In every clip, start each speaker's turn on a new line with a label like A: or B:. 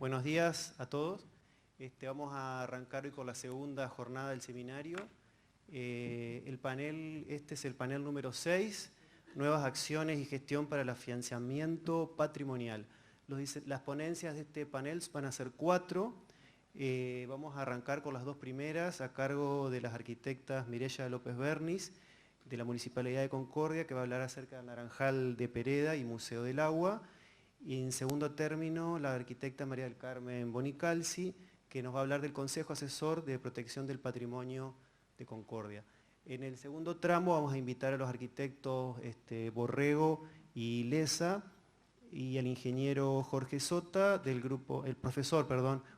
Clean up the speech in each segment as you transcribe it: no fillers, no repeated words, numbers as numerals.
A: Buenos días a todos. Vamos a arrancar hoy con la segunda jornada del seminario. Este es el panel número 6, Nuevas acciones y gestión para el afianzamiento patrimonial. Las ponencias de este panel van a ser 4. Vamos a arrancar con las 2 primeras a cargo de las arquitectas Mireya López Bernis, de la Municipalidad de Concordia, que va a hablar acerca del Naranjal de Pereda y Museo del Agua. Y en segundo término, la arquitecta María del Carmen Bonicalzi, que nos va a hablar del Consejo Asesor de Protección del Patrimonio de Concordia. En el segundo tramo vamos a invitar a los arquitectos Borrego y Leza, y al ingeniero Jorge Sota, el profesor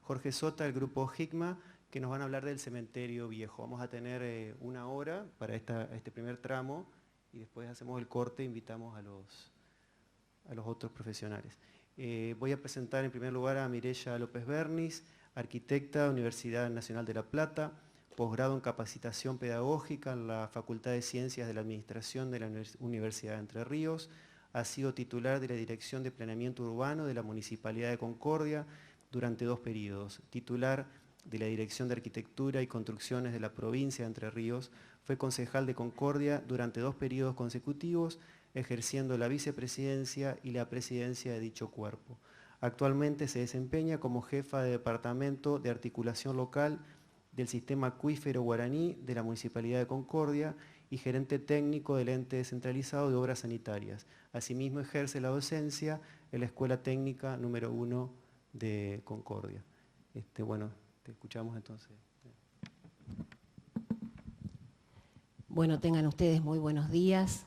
A: Jorge Sota del grupo HICMA, que nos van a hablar del cementerio viejo. Vamos a tener 1 hora para este primer tramo, y después hacemos el corte e invitamos a los otros profesionales. Voy a presentar en primer lugar a Mireya López Bernis, arquitecta, Universidad Nacional de La Plata, posgrado en capacitación pedagógica en la Facultad de Ciencias de la Administración de la Universidad de Entre Ríos, ha sido titular de la Dirección de Planeamiento Urbano de la Municipalidad de Concordia durante 2 periodos, titular de la Dirección de Arquitectura y Construcciones de la Provincia de Entre Ríos, fue concejal de Concordia durante 2 periodos consecutivos, ejerciendo la vicepresidencia y la presidencia de dicho cuerpo. Actualmente se desempeña como jefa de Departamento de Articulación Local del Sistema Acuífero Guaraní de la Municipalidad de Concordia y gerente técnico del Ente Descentralizado de Obras Sanitarias. Asimismo ejerce la docencia en la Escuela Técnica número 1 de Concordia. Bueno, te escuchamos entonces.
B: Bueno, tengan ustedes muy buenos días.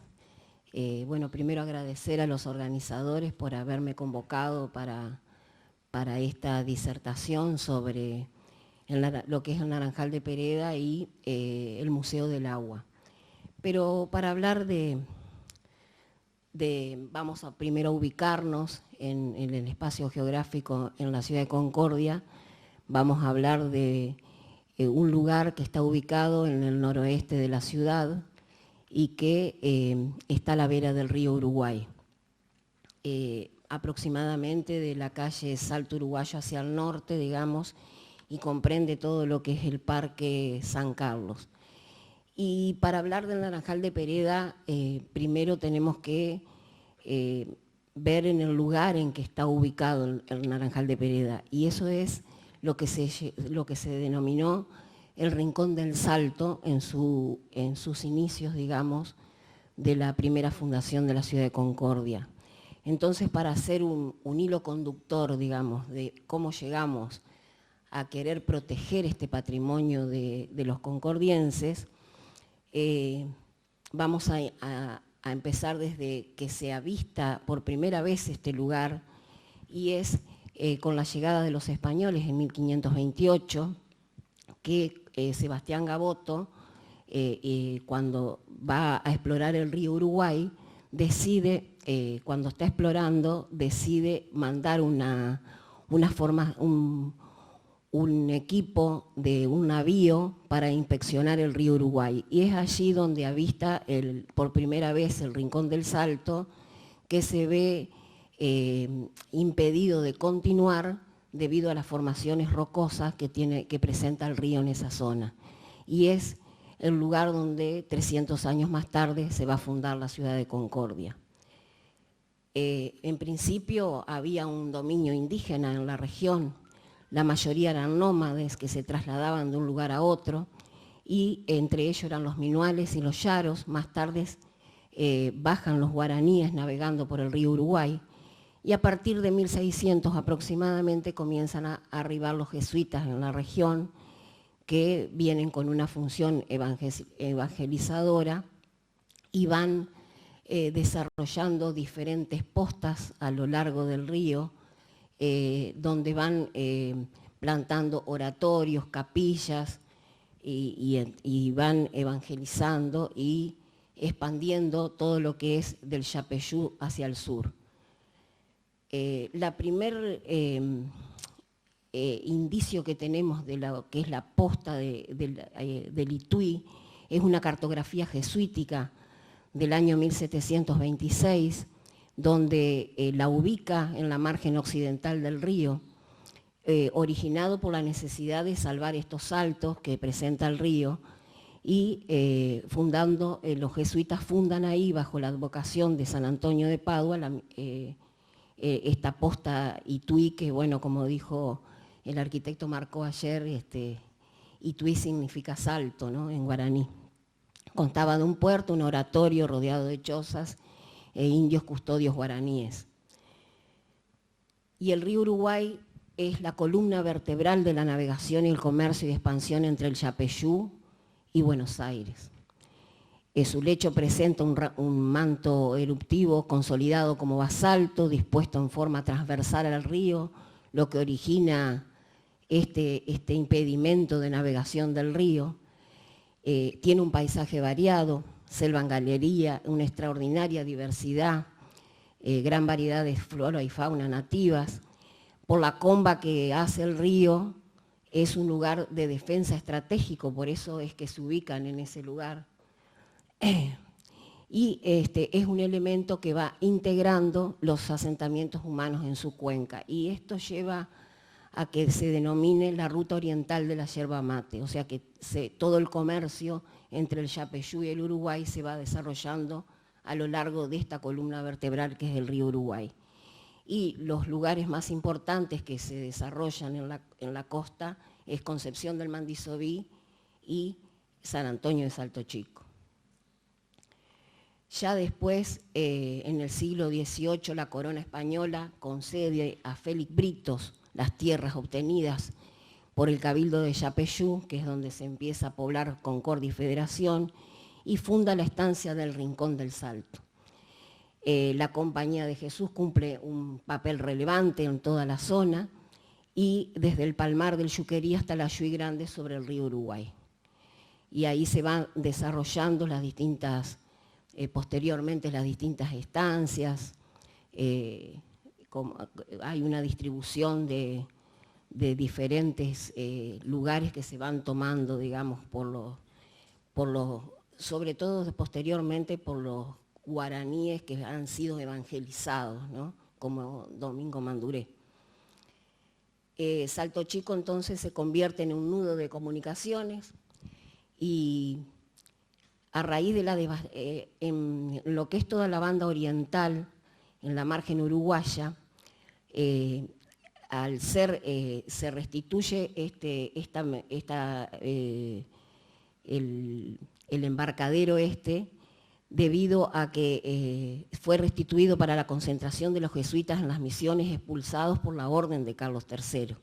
B: Bueno, primero agradecer a los organizadores por haberme convocado para esta disertación sobre lo que es el Naranjal de Pereda y el Museo del Agua. Pero para hablar vamos a primero ubicarnos en el espacio geográfico en la ciudad de Concordia. Vamos a hablar de un lugar que está ubicado en el noroeste de la ciudad y que está a la vera del río Uruguay, aproximadamente de la calle Salto Uruguayo hacia el norte, digamos, y comprende todo lo que es el Parque San Carlos. Y para hablar del Naranjal de Pereda, primero tenemos que ver en el lugar en que está ubicado el Naranjal de Pereda, y eso es lo que se denominó el Rincón del Salto en sus inicios, digamos, de la primera fundación de la ciudad de Concordia. Entonces, para hacer un hilo conductor, digamos, de cómo llegamos a querer proteger este patrimonio de los concordienses, vamos a empezar desde que se avista por primera vez este lugar, y es con la llegada de los españoles en 1528, que Sebastián Gaboto, cuando va a explorar el río Uruguay, cuando está explorando, decide mandar un equipo de un navío para inspeccionar el río Uruguay. Y es allí donde avista por primera vez el Rincón del Salto, que se ve impedido de continuar debido a las formaciones rocosas que presenta el río en esa zona. Y es el lugar donde 300 años más tarde se va a fundar la ciudad de Concordia. En principio había un dominio indígena en la región, la mayoría eran nómades que se trasladaban de un lugar a otro, y entre ellos eran los minuales y los yaros. Más tarde bajan los guaraníes navegando por el río Uruguay, y a partir de 1600 aproximadamente comienzan a arribar los jesuitas en la región, que vienen con una función evangelizadora y van desarrollando diferentes postas a lo largo del río, donde van plantando oratorios, capillas, y van evangelizando y expandiendo todo lo que es del Yapeyú hacia el sur. La primer indicio que tenemos de lo que es la posta del Ituí es una cartografía jesuítica del año 1726, donde la ubica en la margen occidental del río, originado por la necesidad de salvar estos saltos que presenta el río, y los jesuitas fundan ahí, bajo la advocación de San Antonio de Padua, esta posta Ituí, que bueno, como dijo el arquitecto Marcó ayer, Ituí significa salto, ¿no?, en guaraní. Contaba de un puerto, un oratorio rodeado de chozas e indios custodios guaraníes. Y el río Uruguay es la columna vertebral de la navegación y el comercio y expansión entre el Yapeyú y Buenos Aires. Su lecho presenta un manto eruptivo consolidado como basalto, dispuesto en forma transversal al río, lo que origina este impedimento de navegación del río. Tiene un paisaje variado, selva en galería, una extraordinaria diversidad, gran variedad de flora y fauna nativas. Por la comba que hace el río, es un lugar de defensa estratégico, por eso es que se ubican en ese lugar. Y es un elemento que va integrando los asentamientos humanos en su cuenca, y esto lleva a que se denomine la ruta oriental de la yerba mate, o sea que todo el comercio entre el Yapeyú y el Uruguay se va desarrollando a lo largo de esta columna vertebral que es el río Uruguay. Y los lugares más importantes que se desarrollan en la costa es Concepción del Mandisobí y San Antonio de Salto Chico. Ya después, en el siglo XVIII, la corona española concede a Félix Britos las tierras obtenidas por el Cabildo de Yapeyú, que es donde se empieza a poblar Concordia y Federación, y funda la estancia del Rincón del Salto. La Compañía de Jesús cumple un papel relevante en toda la zona, y desde el Palmar del Yuquerí hasta la Yuí Grande sobre el río Uruguay. Y ahí se van desarrollando las distintas, posteriormente las distintas estancias, hay una distribución de diferentes lugares que se van tomando, digamos, sobre todo posteriormente por los guaraníes que han sido evangelizados, ¿no?, como Domingo Manduré. Salto Chico entonces se convierte en un nudo de comunicaciones, y a raíz de en lo que es toda la banda oriental, en la margen uruguaya, se restituye el embarcadero debido a que fue restituido para la concentración de los jesuitas en las misiones expulsados por la orden de Carlos III.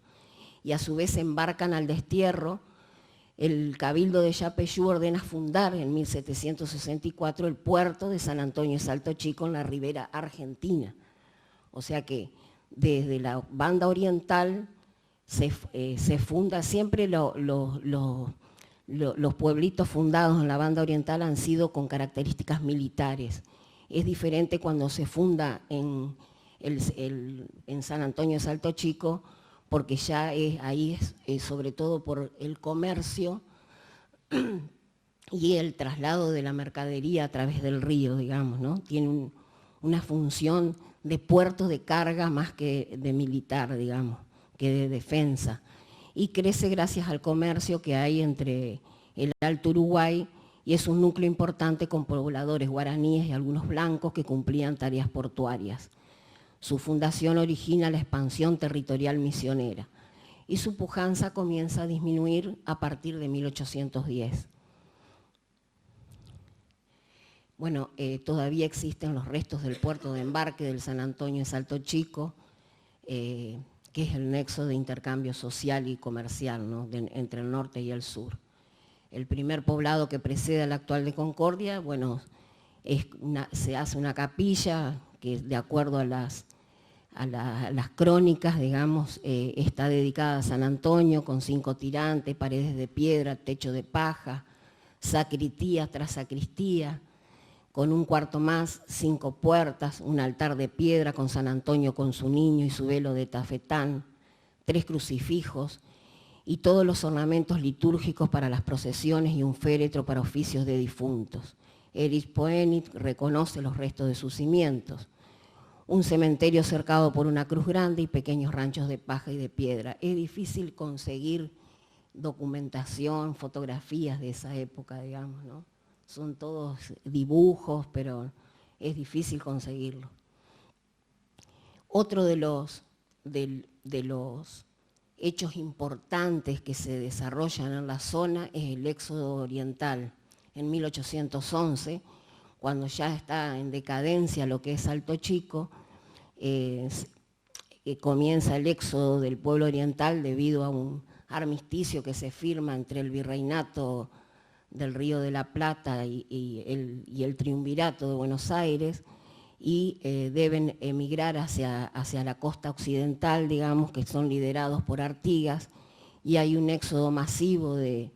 B: Y a su vez embarcan al destierro. El Cabildo de Yapeyú ordena fundar en 1764 el puerto de San Antonio de Salto Chico en la ribera argentina. O sea que desde la banda oriental se funda siempre los pueblitos fundados en la banda oriental han sido con características militares. Es diferente cuando se funda en San Antonio de Salto Chico, porque ya ahí es sobre todo por el comercio y el traslado de la mercadería a través del río, digamos, ¿no? Tiene una función de puerto de carga más que de militar, digamos, que de defensa. Y crece gracias al comercio que hay entre el Alto Uruguay, y es un núcleo importante con pobladores guaraníes y algunos blancos que cumplían tareas portuarias. Su fundación origina la expansión territorial misionera, y su pujanza comienza a disminuir a partir de 1810. Bueno, todavía existen los restos del puerto de embarque del San Antonio de Salto Chico, que es el nexo de intercambio social y comercial, ¿no?, entre el norte y el sur. El primer poblado que precede al actual de Concordia, bueno, se hace una capilla que, de acuerdo a las crónicas, digamos, está dedicada a San Antonio, con 5 tirantes, paredes de piedra, techo de paja, sacristía tras sacristía, con un cuarto más, 5 puertas, un altar de piedra con San Antonio con su niño y su velo de tafetán, 3 crucifijos y todos los ornamentos litúrgicos para las procesiones y un féretro para oficios de difuntos. Erich Poenit reconoce los restos de sus cimientos. un cementerio cercado por una cruz grande y pequeños ranchos de paja y de piedra. Es difícil conseguir documentación, fotografías de esa época, digamos, ¿no? Son todos dibujos, pero es difícil conseguirlo. Otro de los hechos importantes que se desarrollan en la zona es el éxodo oriental. En 1811, cuando ya está en decadencia lo que es Salto Chico, comienza el éxodo del pueblo oriental debido a un armisticio que se firma entre el virreinato del Río de la Plata y el triunvirato de Buenos Aires, y deben emigrar hacia la costa occidental, digamos, que son liderados por Artigas, y hay un éxodo masivo de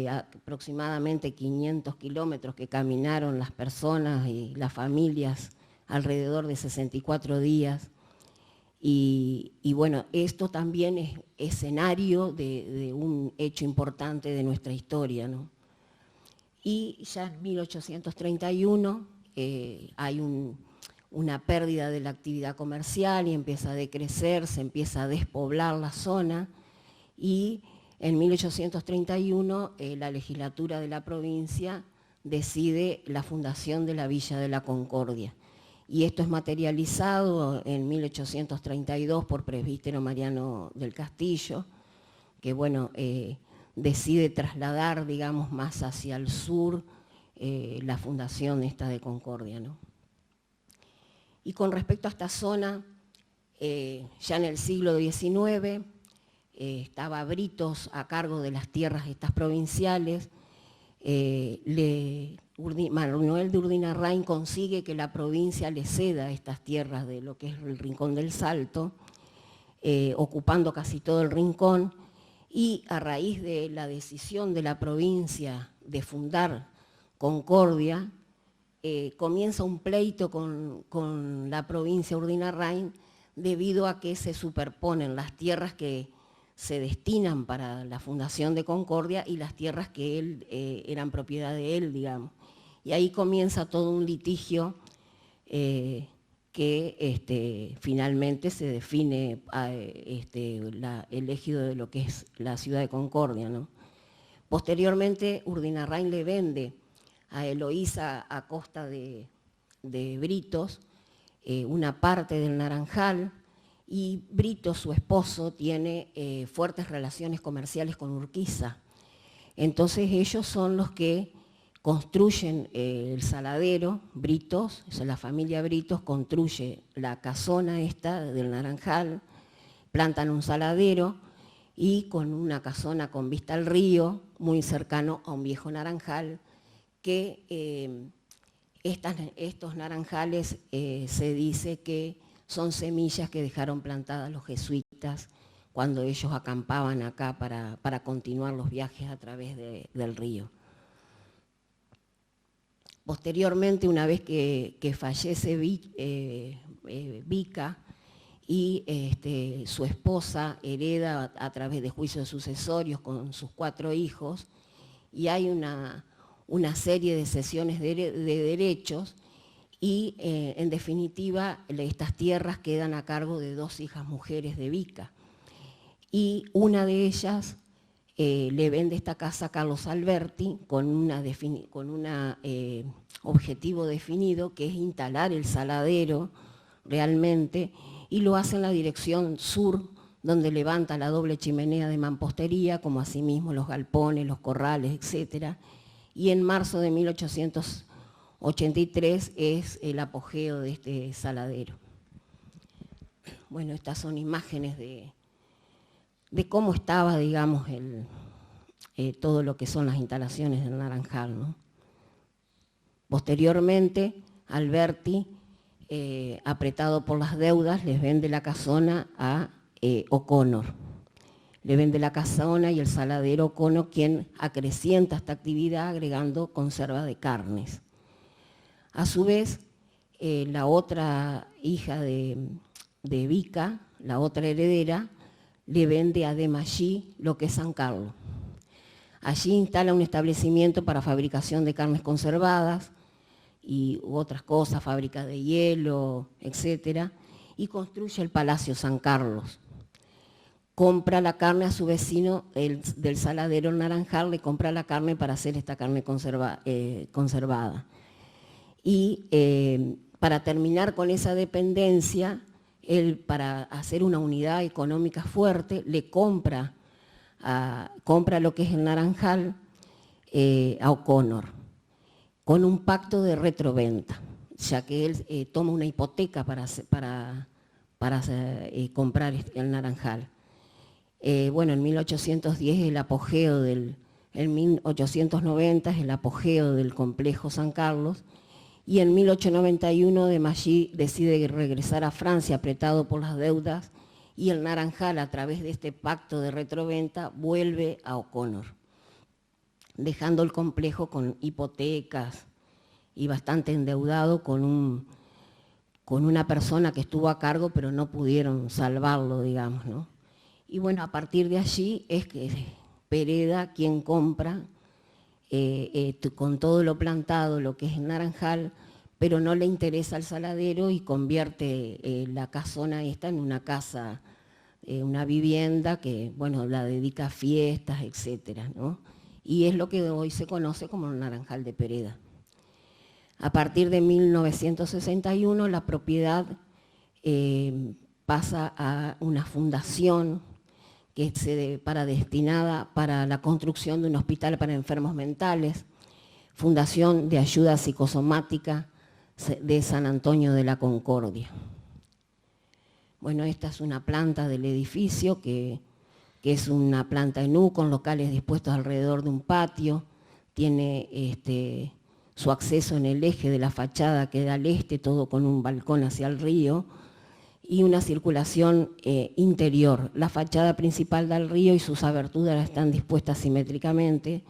B: aproximadamente 500 kilómetros que caminaron las personas y las familias alrededor de 64 días. Y bueno, esto también es escenario de un hecho importante de nuestra historia, ¿no? Y ya en 1831 hay una pérdida de la actividad comercial y empieza a decrecer, se empieza a despoblar la zona, y en 1831 la legislatura de la provincia decide la fundación de la Villa de la Concordia. Y esto es materializado en 1832 por presbítero Mariano del Castillo, que bueno, decide trasladar, digamos, más hacia el sur la fundación esta de Concordia, ¿no? Y con respecto a esta zona, ya en el siglo XIX estaba Britos a cargo de las tierras estas provinciales. Manuel de Urdinarrain consigue que la provincia le ceda estas tierras de lo que es el Rincón del Salto, ocupando casi todo el rincón, y a raíz de la decisión de la provincia de fundar Concordia, comienza un pleito con la provincia Urdinarrain debido a que se superponen las tierras que se destinan para la fundación de Concordia y las tierras que eran propiedad de él, digamos. Y ahí comienza todo un litigio que finalmente se define el ejido de lo que es la ciudad de Concordia, ¿no? Posteriormente, Urdinarrain le vende a Eloísa a costa de Britos una parte del Naranjal, y Brito, su esposo, tiene fuertes relaciones comerciales con Urquiza. Entonces ellos son los que construyen el saladero. Britos, o sea, la familia Britos construye la casona esta del Naranjal, plantan un saladero y con una casona con vista al río, muy cercano a un viejo naranjal, que estos naranjales se dice que son semillas que dejaron plantadas los jesuitas cuando ellos acampaban acá para continuar los viajes a través del río. Posteriormente, una vez que fallece Vica y su esposa hereda a través de juicios sucesorios con sus 4 hijos, y hay una serie de cesiones de derechos, y en definitiva estas tierras quedan a cargo de 2 hijas mujeres de Vica. Y una de ellas le vende esta casa a Carlos Alberti con un objetivo definido, que es instalar el saladero realmente, y lo hace en la dirección sur, donde levanta la doble chimenea de mampostería, como asimismo los galpones, los corrales, etc. Y en marzo de 1883 es el apogeo de este saladero. Bueno, estas son imágenes de cómo estaba, digamos, todo lo que son las instalaciones del Naranjal, ¿no? Posteriormente, Alberti, apretado por las deudas, les vende la casona a O'Connor. Le vende la casona y el saladero O'Connor, quien acrecienta esta actividad agregando conserva de carnes. A su vez, la otra hija de Vica, la otra heredera, le vende a Demagí lo que es San Carlos. Allí instala un establecimiento para fabricación de carnes conservadas, y otras cosas, fábricas de hielo, etc. Y construye el Palacio San Carlos. Compra la carne a su vecino del saladero El Naranjal, le compra la carne para hacer esta carne conservada. Y para terminar con esa dependencia, él, para hacer una unidad económica fuerte, le compra lo que es el Naranjal a O'Connor, con un pacto de retroventa, ya que él toma una hipoteca para comprar el Naranjal. Bueno, en 1810 el apogeo en 1890 es el apogeo del complejo San Carlos, y en 1891 de Maggi decide regresar a Francia apretado por las deudas, y el Naranjal, a través de este pacto de retroventa, vuelve a O'Connor, dejando el complejo con hipotecas y bastante endeudado, con una persona que estuvo a cargo, pero no pudieron salvarlo, digamos, ¿no? Y bueno, a partir de allí es que Pereda quien compra con todo lo plantado, lo que es el Naranjal, pero no le interesa al saladero y convierte la casona esta en una casa, una vivienda que, bueno, la dedica a fiestas, etcétera, ¿no? Y es lo que hoy se conoce como el Naranjal de Pereda. A partir de 1961 la propiedad pasa a una fundación que destinada para la construcción de un hospital para enfermos mentales, Fundación de Ayuda Psicosomática de San Antonio de la Concordia. Bueno, esta es una planta del edificio que es una planta en U con locales dispuestos alrededor de un patio, tiene su acceso en el eje de la fachada que da al este, todo con un balcón hacia el río, y una circulación interior. La fachada principal da al río y sus aberturas están dispuestas simétricamente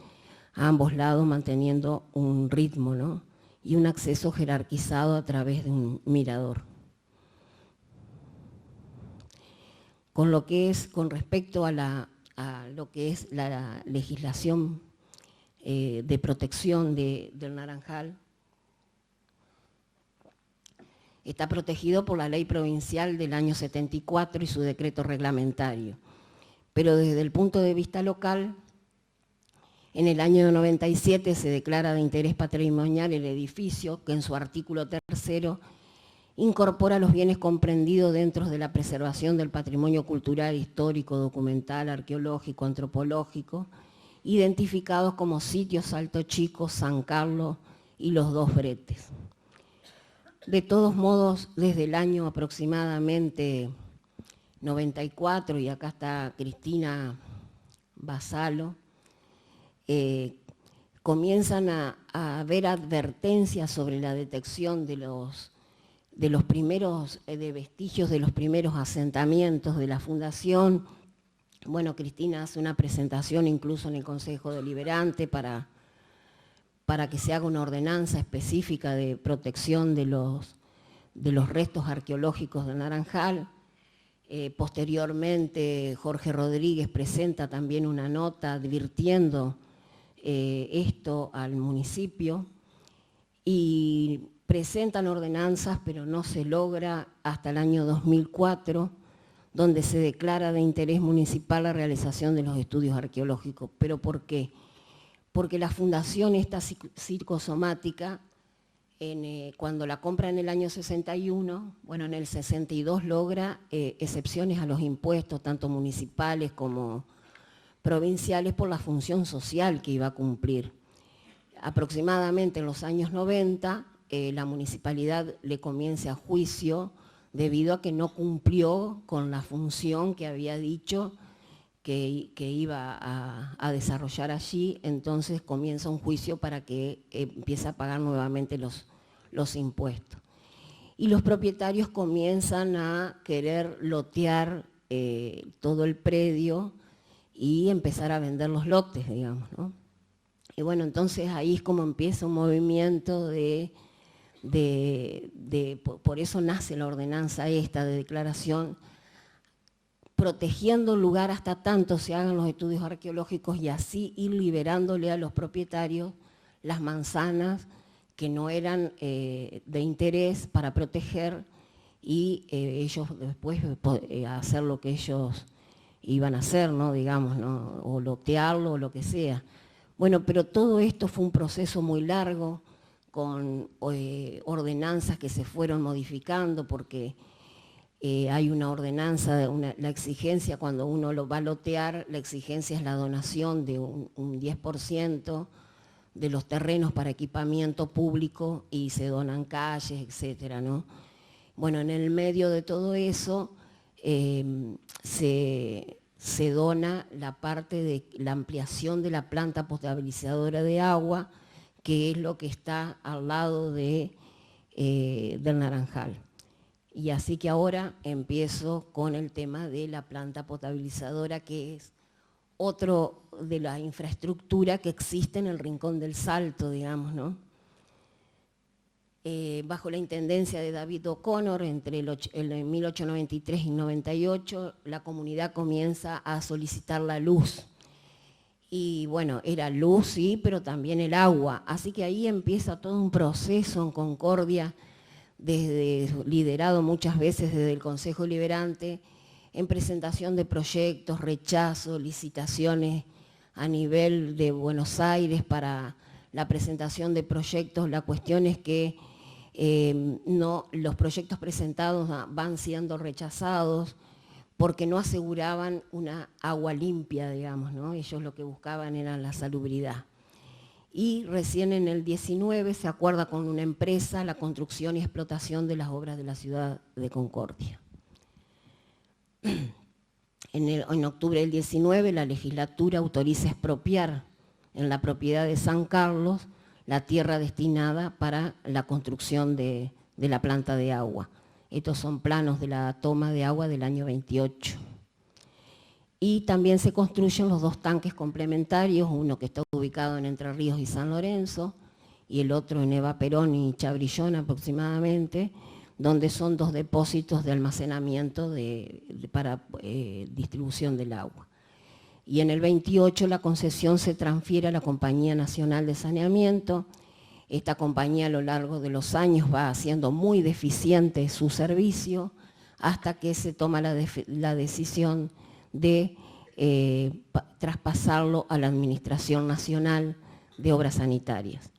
B: a ambos lados, manteniendo un ritmo, ¿no? Y un acceso jerarquizado a través de un mirador. Con respecto a lo que es la legislación de protección del Naranjal, está protegido por la ley provincial del año 74 y su decreto reglamentario. Pero desde el punto de vista local, en el año 97 se declara de interés patrimonial el edificio, que en su artículo 3º incorpora los bienes comprendidos dentro de la preservación del patrimonio cultural, histórico, documental, arqueológico, antropológico, identificados como sitios Salto Chico, San Carlos y los Dos Bretes. De todos modos, desde el año aproximadamente 94, y acá está Cristina Basalo, comienzan a haber advertencias sobre la detección de los primeros vestigios de los primeros asentamientos de la fundación. Bueno, Cristina hace una presentación incluso en el Consejo Deliberante para que se haga una ordenanza específica de protección de los restos arqueológicos de Naranjal. Posteriormente, Jorge Rodríguez presenta también una nota advirtiendo esto al municipio, y presentan ordenanzas, pero no se logra hasta el año 2004, donde se declara de interés municipal la realización de los estudios arqueológicos. ¿Pero por qué? Porque la fundación esta psicosomática, cuando la compra en el año 61, bueno, en el 62 logra excepciones a los impuestos, tanto municipales como provinciales, por la función social que iba a cumplir. Aproximadamente en los años 90, la municipalidad le comienza a juicio debido a que no cumplió con la función que había dicho que iba a desarrollar allí. Entonces comienza un juicio para que empiece a pagar nuevamente los impuestos. Y los propietarios comienzan a querer lotear todo el predio y empezar a vender los lotes, digamos, ¿no? Y bueno, entonces ahí es como empieza un movimiento por eso nace la ordenanza esta de declaración, protegiendo el lugar hasta tanto se hagan los estudios arqueológicos, y así ir liberándole a los propietarios las manzanas que no eran de interés para proteger y ellos después hacer lo que ellos iban a hacer, ¿no? Digamos, ¿no? O lotearlo o lo que sea. Bueno, pero todo esto fue un proceso muy largo, con ordenanzas que se fueron modificando, porque hay una ordenanza, la exigencia cuando uno lo va a lotear, la exigencia es la donación de un 10% de los terrenos para equipamiento público y se donan calles, etcétera, ¿no? Bueno, en el medio de todo eso se dona la parte de la ampliación de la planta potabilizadora de agua, que es lo que está al lado del Naranjal. Y así que ahora empiezo con el tema de la planta potabilizadora, que es otro de la infraestructura que existe en el Rincón del Salto, digamos, ¿no? Bajo la intendencia de David O'Connor, entre el 1893 y 98, la comunidad comienza a solicitar la luz. Y bueno, era luz, sí, pero también el agua. Así que ahí empieza todo un proceso en Concordia, liderado muchas veces desde el Consejo Liberante, en presentación de proyectos, rechazos, licitaciones a nivel de Buenos Aires para la presentación de proyectos. La cuestión es que los proyectos presentados van siendo rechazados porque no aseguraban una agua limpia, digamos, ¿no? Ellos lo que buscaban era la salubridad. Y recién en el 19 se acuerda con una empresa la construcción y explotación de las obras de la ciudad de Concordia. En octubre del 19 la legislatura autoriza expropiar en la propiedad de San Carlos la tierra destinada para la construcción de la planta de agua. Estos son planos de la toma de agua del año 28. Y también se construyen los dos tanques complementarios, uno que está ubicado en Entre Ríos y San Lorenzo, y el otro en Eva Perón y Chabrillón aproximadamente, donde son dos depósitos de almacenamiento para distribución del agua. Y en el 28 la concesión se transfiere a la Compañía Nacional de Saneamiento. Esta compañía a lo largo de los años va haciendo muy deficiente su servicio hasta que se toma la decisión de traspasarlo a la Administración Nacional de Obras Sanitarias.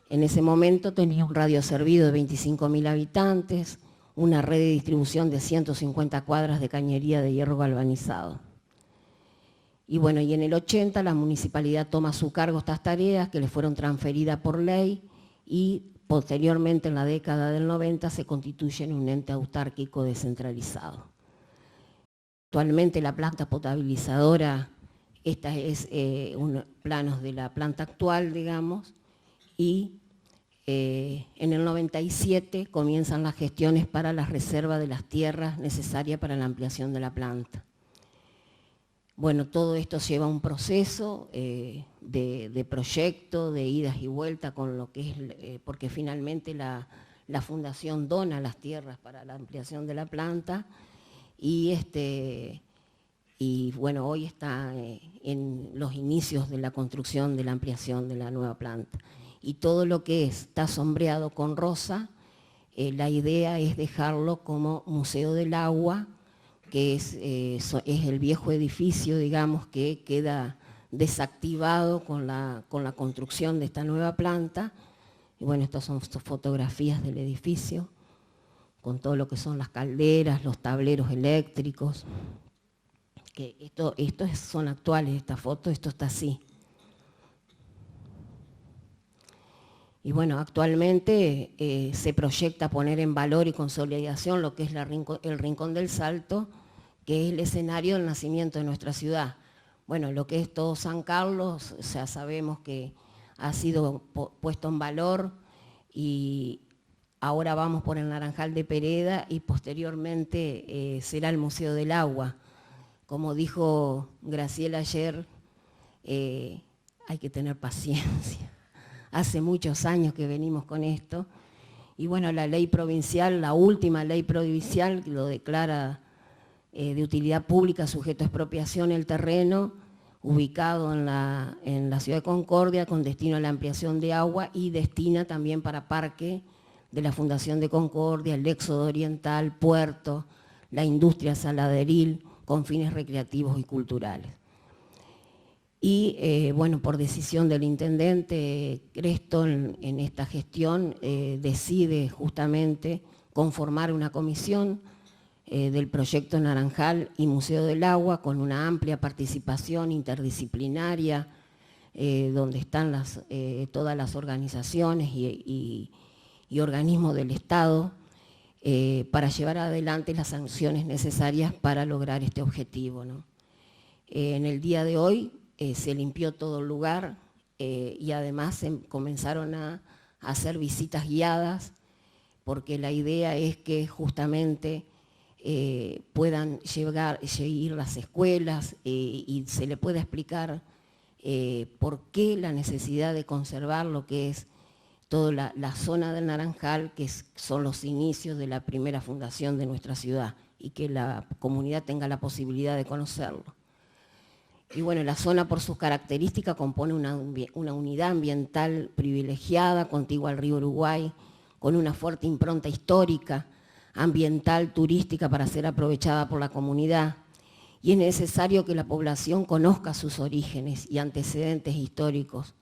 B: En ese momento tenía un radio servido de 25.000 habitantes, una red de distribución de 150 cuadras de cañería de hierro galvanizado. Y bueno, y en el 80 la municipalidad toma a su cargo estas tareas que le fueron transferidas por ley y posteriormente en la década del 90 se constituye en un ente autárquico descentralizado. Actualmente la planta potabilizadora, esta es planos de la planta actual, digamos, y en el 97 comienzan las gestiones para la reserva de las tierras necesarias para la ampliación de la planta. Bueno, todo esto lleva un proceso de proyecto, de idas y vueltas con lo que es, porque finalmente la fundación dona las tierras para la ampliación de la planta y bueno, hoy está en los inicios de la construcción de la ampliación de la nueva planta. Y todo lo que está sombreado con rosa, la idea es dejarlo como Museo del Agua, que es el viejo edificio, digamos, que queda desactivado con la construcción de esta nueva planta. Y bueno, estas son fotografías del edificio, con todo lo que son las calderas, los tableros eléctricos. Que estos son actuales, esta foto, esto está así. Y bueno, actualmente se proyecta poner en valor y consolidación lo que es el Rincón del Salto, que es el escenario del nacimiento de nuestra ciudad. Bueno, lo que es todo San Carlos, ya sabemos que ha sido puesto en valor y ahora vamos por el Naranjal de Pereda y posteriormente será el Museo del Agua. Como dijo Graciela ayer, hay que tener paciencia. Hace muchos años que venimos con esto. Y bueno, la ley provincial, la última ley provincial, lo declara de utilidad pública sujeto a expropiación el terreno, ubicado en la ciudad de Concordia con destino a la ampliación de agua y destina también para parque de la Fundación de Concordia, el Éxodo Oriental, Puerto, la industria saladeril con fines recreativos y culturales. Y bueno, por decisión del intendente Cresto en esta gestión decide justamente conformar una comisión del proyecto Naranjal y Museo del Agua con una amplia participación interdisciplinaria donde están todas las organizaciones y organismos del Estado para llevar adelante las sanciones necesarias para lograr este objetivo, ¿no? En el día de hoy se limpió todo el lugar y además se comenzaron a hacer visitas guiadas porque la idea es que justamente puedan ir las escuelas y se le pueda explicar por qué la necesidad de conservar lo que es toda la zona del Naranjal, que son los inicios de la primera fundación de nuestra ciudad, y que la comunidad tenga la posibilidad de conocerlo. Y bueno, la zona por sus características compone una unidad ambiental privilegiada, contigua al río Uruguay, con una fuerte impronta histórica, ambiental, turística para ser aprovechada por la comunidad. Y es necesario que la población conozca sus orígenes y antecedentes históricos.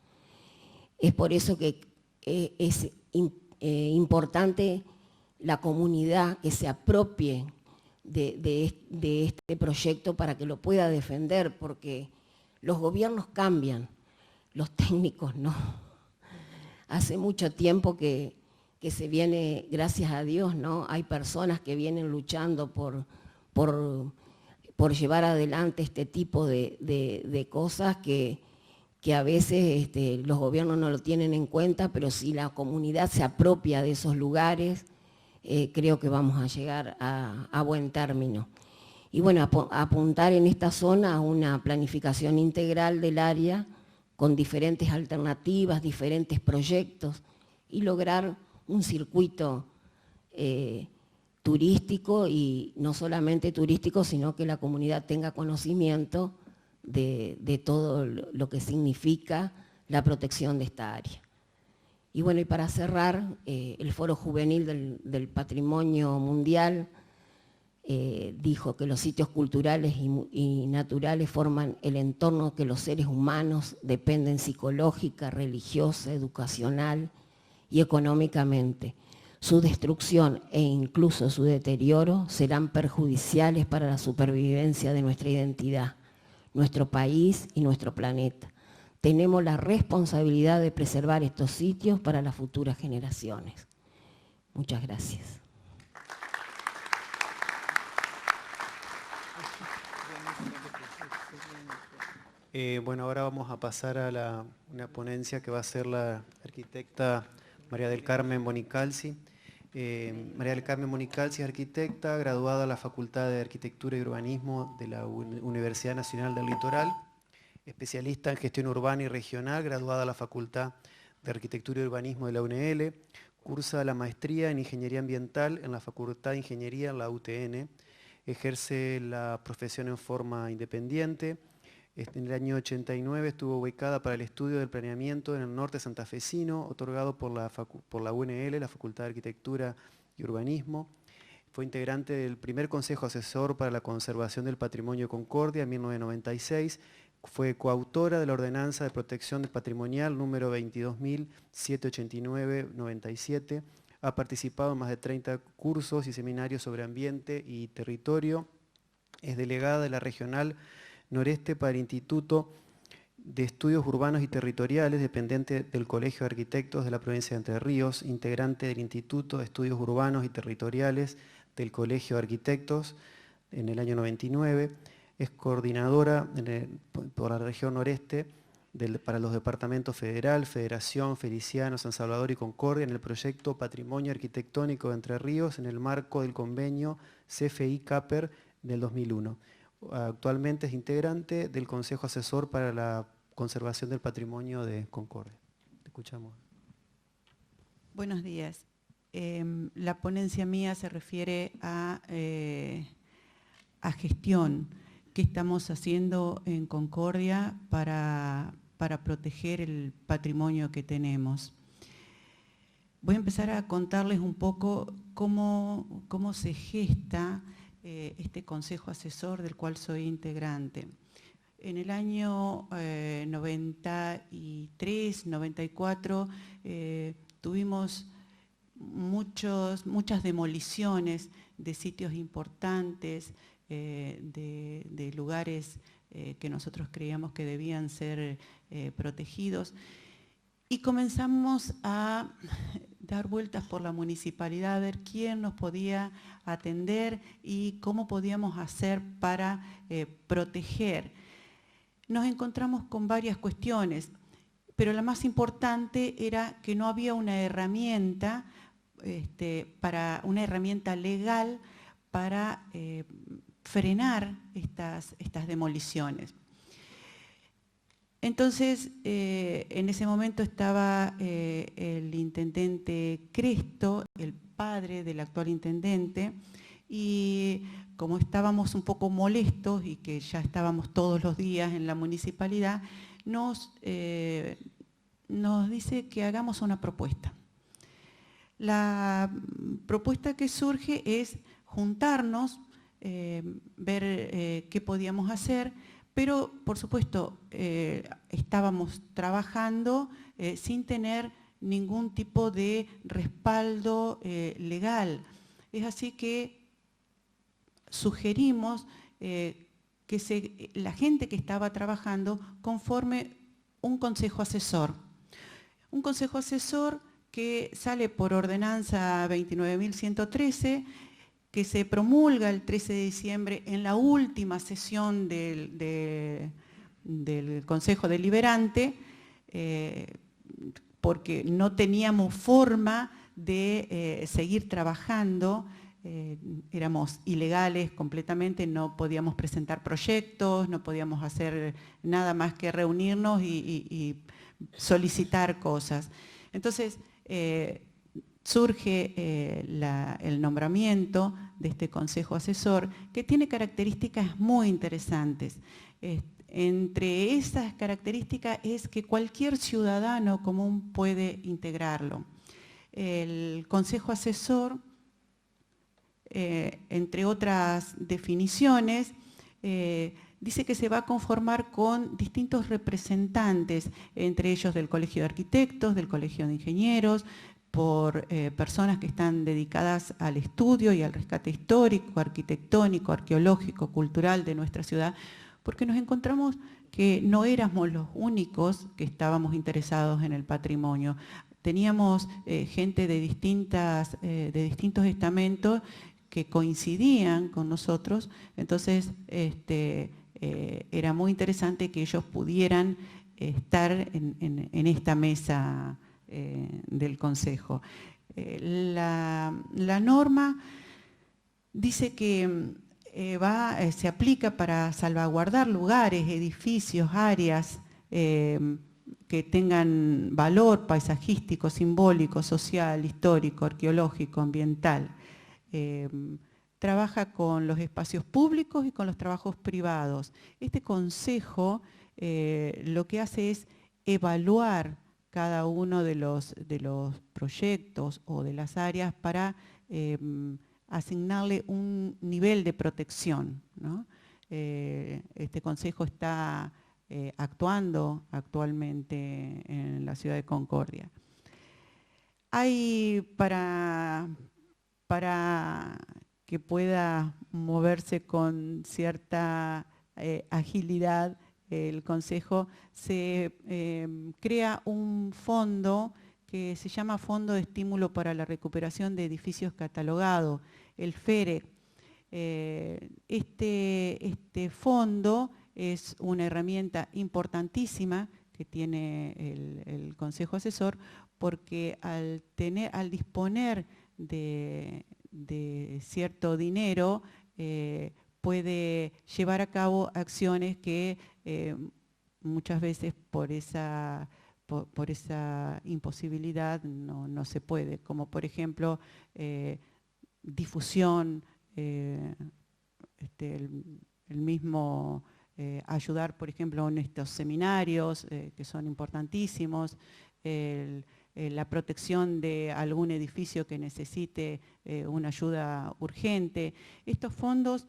B: Es por eso que es importante la comunidad que se apropie de este proyecto para que lo pueda defender, porque los gobiernos cambian, los técnicos no. Hace mucho tiempo que se viene, gracias a Dios, ¿no? Hay personas que vienen luchando por llevar adelante este tipo de cosas que a veces los gobiernos no lo tienen en cuenta, pero si la comunidad se apropia de esos lugares, creo que vamos a llegar a buen término. Y bueno, apuntar en esta zona a una planificación integral del área con diferentes alternativas, diferentes proyectos y lograr un circuito turístico y no solamente turístico, sino que la comunidad tenga conocimiento de todo lo que significa la protección de esta área. Y bueno, y para cerrar, el Foro Juvenil del Patrimonio Mundial dijo que los sitios culturales y naturales forman el entorno que los seres humanos dependen psicológica, religiosa, educacional y económicamente. Su destrucción e incluso su deterioro serán perjudiciales para la supervivencia de nuestra identidad, nuestro país y nuestro planeta. Tenemos la responsabilidad de preservar estos sitios para las futuras generaciones. Muchas gracias.
A: Bueno, ahora vamos a pasar a una ponencia que va a hacer la arquitecta María del Carmen Monicalzi. María del Carmen Monicalzi es arquitecta, graduada en la Facultad de Arquitectura y Urbanismo de la Universidad Nacional del Litoral, especialista en gestión urbana y regional, graduada en la Facultad de Arquitectura y Urbanismo de la UNL, cursa la maestría en Ingeniería Ambiental en la Facultad de Ingeniería en la UTN, ejerce la profesión en forma independiente. En el año 89 estuvo becada para el estudio del planeamiento en el norte santafesino, otorgado por la UNL, la Facultad de Arquitectura y Urbanismo. Fue integrante del primer Consejo Asesor para la Conservación del Patrimonio de Concordia en 1996. Fue coautora de la Ordenanza de Protección Patrimonial número 22.789/97. Ha participado en más de 30 cursos y seminarios sobre ambiente y territorio. Es delegada de la Regional Noreste para el Instituto de Estudios Urbanos y Territoriales, dependiente del Colegio de Arquitectos de la provincia de Entre Ríos, integrante del Instituto de Estudios Urbanos y Territoriales del Colegio de Arquitectos en el año 99, es coordinadora por la región noreste para los departamentos Federal, Federación, Feliciano, San Salvador y Concordia en el proyecto Patrimonio Arquitectónico de Entre Ríos en el marco del convenio CFI-CAPER del 2001. Actualmente es integrante del Consejo Asesor para la Conservación del Patrimonio de Concordia. Te escuchamos.
C: Buenos días. La ponencia mía se refiere a gestión. qué estamos haciendo en Concordia para proteger el patrimonio que tenemos. Voy a empezar a contarles un poco cómo se gesta este consejo asesor del cual soy integrante. En el año 93, 94, tuvimos muchas demoliciones de sitios importantes, de lugares que nosotros creíamos que debían ser protegidos. Y comenzamos a dar vueltas por la municipalidad, a ver quién nos podía atender y cómo podíamos hacer para proteger. Nos encontramos con varias cuestiones, pero la más importante era que no había una herramienta, una herramienta legal para frenar estas demoliciones. Entonces, en ese momento estaba el intendente Cresto, el padre del actual intendente, y como estábamos un poco molestos y que ya estábamos todos los días en la municipalidad, nos dice que hagamos una propuesta. La propuesta que surge es juntarnos, ver qué podíamos hacer, pero por supuesto estábamos trabajando sin tener ningún tipo de respaldo legal. Es así que sugerimos que la gente que estaba trabajando conforme un consejo asesor. Un consejo asesor que sale por ordenanza 29.113, que se promulga el 13 de diciembre en la última sesión del Consejo Deliberante, porque no teníamos forma de seguir trabajando, éramos ilegales completamente, no podíamos presentar proyectos, no podíamos hacer nada más que reunirnos y solicitar cosas. Entonces, surge el nombramiento de este consejo asesor, que tiene características muy interesantes. Entre esas características es que cualquier ciudadano común puede integrarlo. El consejo asesor, entre otras definiciones, dice que se va a conformar con distintos representantes, entre ellos del Colegio de Arquitectos, del Colegio de Ingenieros, por personas que están dedicadas al estudio y al rescate histórico, arquitectónico, arqueológico, cultural de nuestra ciudad, porque nos encontramos que no éramos los únicos que estábamos interesados en el patrimonio. Teníamos gente de distintos estamentos que coincidían con nosotros, entonces era muy interesante que ellos pudieran estar en esta mesa del Consejo. La norma dice que se aplica para salvaguardar lugares, edificios, áreas que tengan valor paisajístico, simbólico, social, histórico, arqueológico, ambiental. Trabaja con los espacios públicos y con los trabajos privados. Este consejo lo que hace es evaluar cada uno de los proyectos o de las áreas para asignarle un nivel de protección, ¿no? Este consejo está actuando actualmente en la ciudad de Concordia. Hay para que pueda moverse con cierta agilidad el Consejo, se crea un fondo que se llama Fondo de Estímulo para la Recuperación de Edificios Catalogados, el FERE. Este fondo es una herramienta importantísima que tiene el Consejo Asesor, porque al disponer de cierto dinero, puede llevar a cabo acciones que muchas veces por esa imposibilidad no se puede, como por ejemplo difusión, mismo ayudar, por ejemplo, en estos seminarios que son importantísimos, la protección de algún edificio que necesite una ayuda urgente. Estos fondos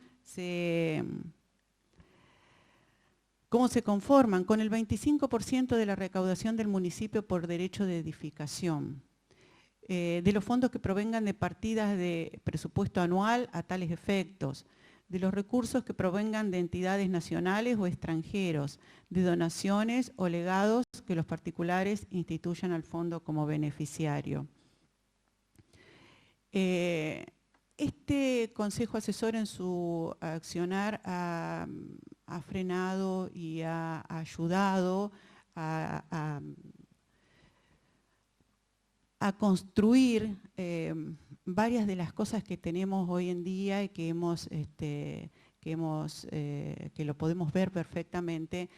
C: ¿cómo se conforman? Con el 25% de la recaudación del municipio por derecho de edificación, de los fondos que provengan de partidas de presupuesto anual a tales efectos, de los recursos que provengan de entidades nacionales o extranjeros, de donaciones o legados que los particulares instituyan al fondo como beneficiario. Este Consejo Asesor en su accionar ha frenado y ha ayudado a construir varias de las cosas que tenemos hoy en día y que lo podemos ver perfectamente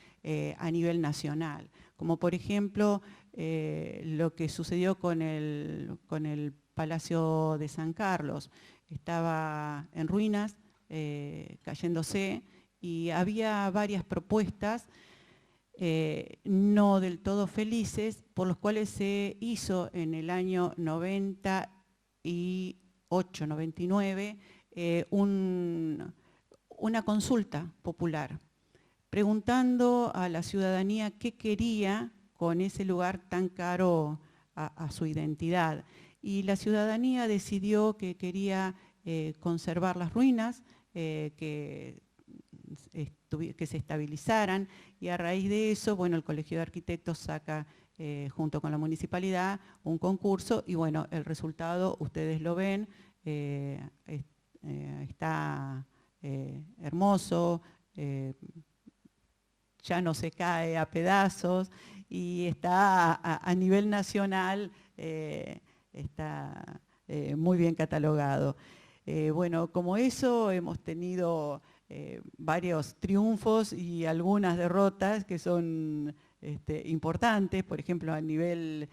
C: a nivel nacional. Como por ejemplo lo que sucedió con el Palacio de San Carlos. Estaba en ruinas, cayéndose, y había varias propuestas no del todo felices, por los cuales se hizo en el año 98, 99, una consulta popular, preguntando a la ciudadanía qué quería con ese lugar tan caro a su identidad. Y la ciudadanía decidió que quería conservar las ruinas, que se estabilizaran, y a raíz de eso, bueno, el Colegio de Arquitectos saca, junto con la municipalidad, un concurso, y bueno, el resultado ustedes lo ven, está hermoso, ya no se cae a pedazos, y está a nivel nacional, está muy bien catalogado. Bueno, como eso hemos tenido varios triunfos y algunas derrotas que son importantes. Por ejemplo, a nivel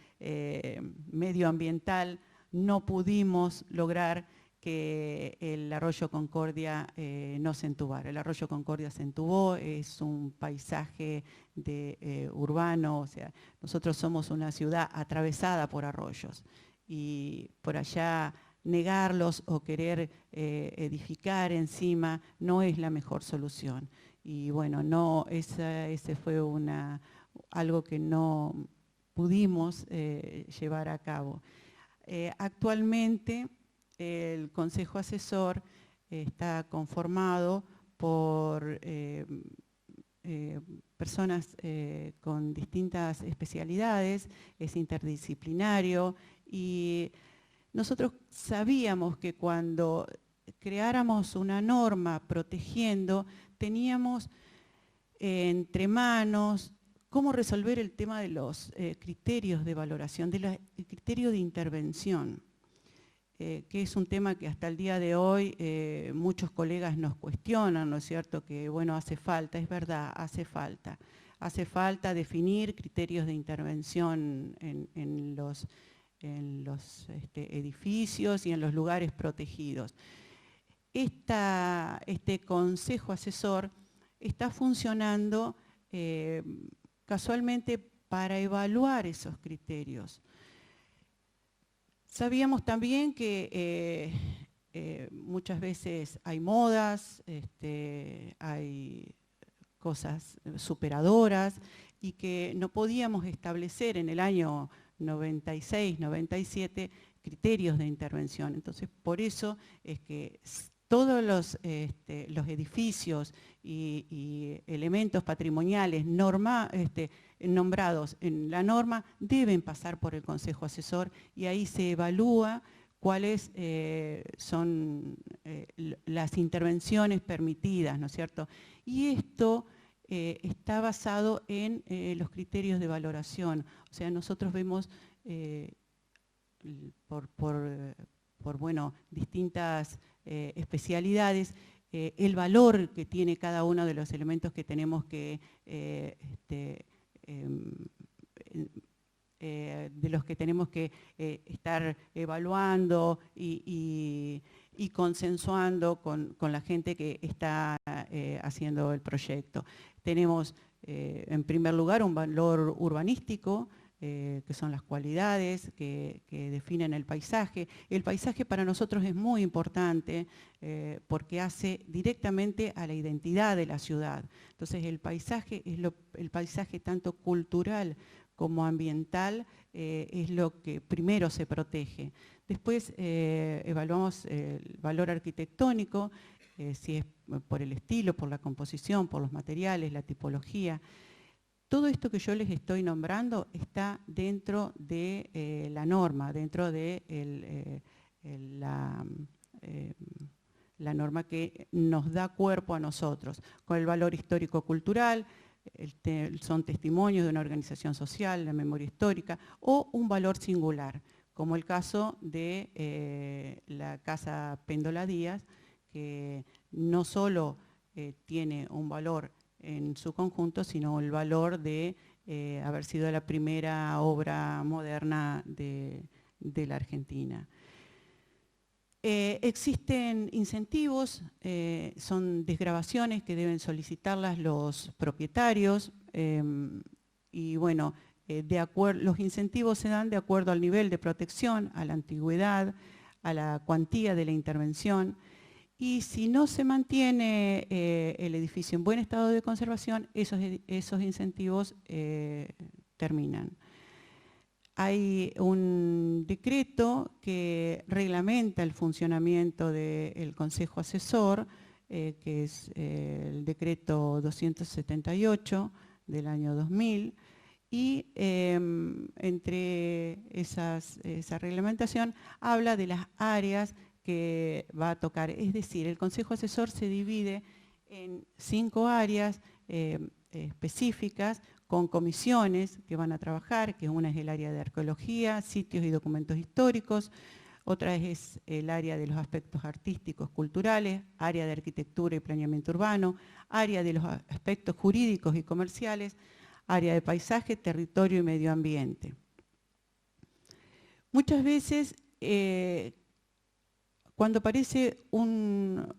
C: medioambiental no pudimos lograr que el arroyo Concordia no se entubara. El arroyo Concordia se entubó, es un paisaje urbano, o sea, nosotros somos una ciudad atravesada por arroyos, y por allá negarlos o querer edificar encima no es la mejor solución. Y bueno, no, ese fue algo que no pudimos llevar a cabo. Actualmente el Consejo Asesor está conformado por personas con distintas especialidades, es interdisciplinario, y nosotros sabíamos que cuando creáramos una norma protegiendo, teníamos entre manos cómo resolver el tema de los criterios de valoración, del criterio de intervención, que es un tema que hasta el día de hoy muchos colegas nos cuestionan, ¿no es cierto? Que bueno, hace falta, es verdad, hace falta definir criterios de intervención en los edificios y en los lugares protegidos. Este Consejo Asesor está funcionando casualmente para evaluar esos criterios. Sabíamos también que muchas veces hay modas, hay cosas superadoras, y que no podíamos establecer en el año 96, 97 criterios de intervención. Entonces, por eso es que todos los edificios y elementos patrimoniales nombrados en la norma deben pasar por el Consejo Asesor, y ahí se evalúa cuáles son las intervenciones permitidas, ¿no es cierto? Y esto está basado en los criterios de valoración. O sea, nosotros vemos por distintas especialidades, el valor que tiene cada uno de los elementos que tenemos que, de los que tenemos que estar evaluando y y consensuando con la gente que está haciendo el proyecto. Tenemos en primer lugar un valor urbanístico, que son las cualidades que definen el paisaje. El paisaje para nosotros es muy importante porque hace directamente a la identidad de la ciudad. Entonces el paisaje es el paisaje tanto cultural como ambiental es lo que primero se protege. Después evaluamos el valor arquitectónico, si es por el estilo, por la composición, por los materiales, la tipología. Todo esto que yo les estoy nombrando está dentro de la norma, dentro de la norma que nos da cuerpo a nosotros, con el valor histórico-cultural, son testimonios de una organización social, la memoria histórica, o un valor singular, como el caso de la Casa Péndola Díaz, que no solo tiene un valor en su conjunto, sino el valor de haber sido la primera obra moderna de la Argentina. Existen incentivos, son desgravaciones que deben solicitarlas los propietarios y bueno, los incentivos se dan de acuerdo al nivel de protección, a la antigüedad, a la cuantía de la intervención. Y si no se mantiene el edificio en buen estado de conservación, esos incentivos terminan. Hay un decreto que reglamenta el funcionamiento del Consejo Asesor, que es el decreto 278 del año 2000, y entre esa reglamentación habla de las áreas que va a tocar. Es decir, el Consejo Asesor se divide en 5 áreas específicas con comisiones que van a trabajar, que una es el área de arqueología, sitios y documentos históricos, otra es el área de los aspectos artísticos, culturales, área de arquitectura y planeamiento urbano, área de los aspectos jurídicos y comerciales, área de paisaje, territorio y medio ambiente. Muchas veces cuando aparece un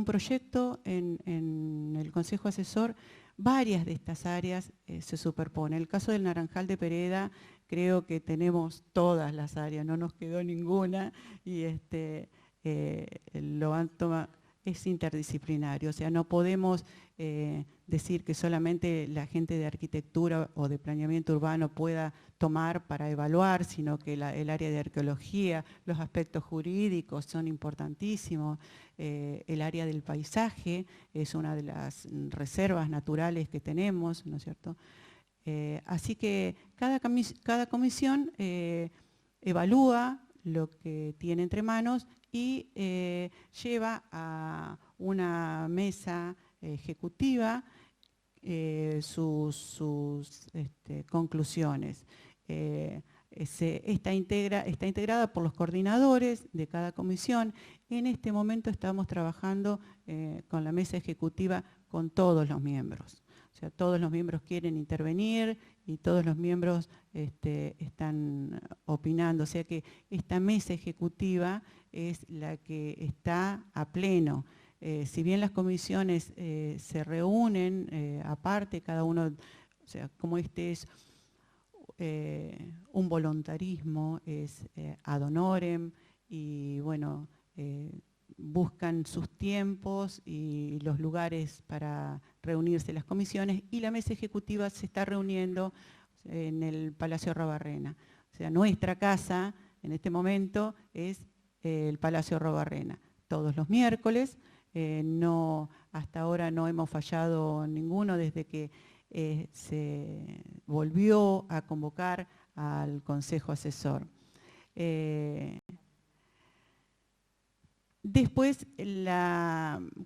C: proyecto en el Consejo Asesor, varias de estas áreas se superponen. En el caso del Naranjal de Pereda, creo que tenemos todas las áreas, no nos quedó ninguna, y lo han tomado, es interdisciplinario, o sea, no podemos decir que solamente la gente de arquitectura o de planeamiento urbano pueda tomar para evaluar, sino que el área de arqueología, los aspectos jurídicos son importantísimos, el área del paisaje es una de las reservas naturales que tenemos, ¿no es cierto? Así que cada comisión evalúa lo que tiene entre manos y lleva a una mesa ejecutiva sus conclusiones. Está integrada por los coordinadores de cada comisión. En este momento estamos trabajando con la mesa ejecutiva con todos los miembros. O sea, todos los miembros quieren intervenir y todos los miembros están opinando. O sea que esta mesa ejecutiva es la que está a pleno. Si bien las comisiones se reúnen aparte, cada uno, o sea, como este es un voluntarismo, es ad honorem y bueno, buscan sus tiempos y los lugares para reunirse las comisiones, y la mesa ejecutiva se está reuniendo en el Palacio Arrobarrena. O sea, nuestra casa en este momento es el Palacio Arrobarrena. Todos los miércoles, hasta ahora no hemos fallado ninguno desde que se volvió a convocar al Consejo Asesor. Después,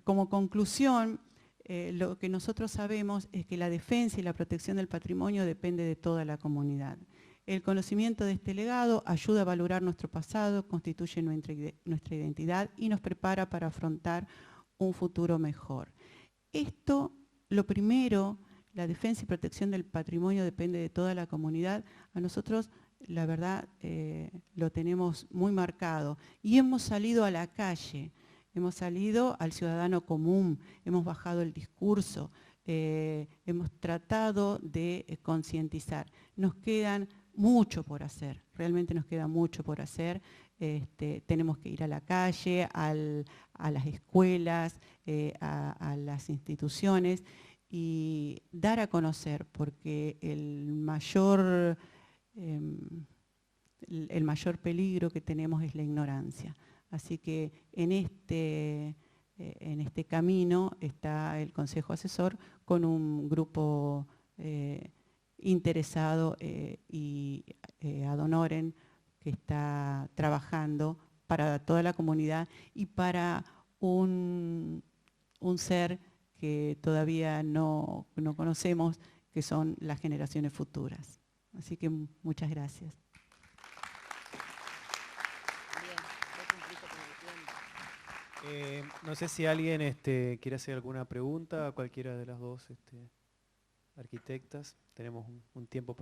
C: como conclusión, lo que nosotros sabemos es que la defensa y la protección del patrimonio depende de toda la comunidad. El conocimiento de este legado ayuda a valorar nuestro pasado, constituye nuestra identidad y nos prepara para afrontar un futuro mejor. Esto, lo primero, la defensa y protección del patrimonio depende de toda la comunidad. A nosotros la verdad, lo tenemos muy marcado. Y hemos salido a la calle, hemos salido al ciudadano común, hemos bajado el discurso, hemos tratado de concientizar. Nos quedan mucho por hacer, realmente nos queda mucho por hacer. Tenemos que ir a la calle, a las escuelas, a las instituciones y dar a conocer, porque el mayor peligro que tenemos es la ignorancia. Así que en este camino está el Consejo Asesor con un grupo interesado y ad honorem que está trabajando para toda la comunidad y para un ser que todavía no conocemos, que son las generaciones futuras. Así que muchas gracias.
A: No sé si alguien quiere hacer alguna pregunta a cualquiera de las dos arquitectas. Tenemos un tiempo para...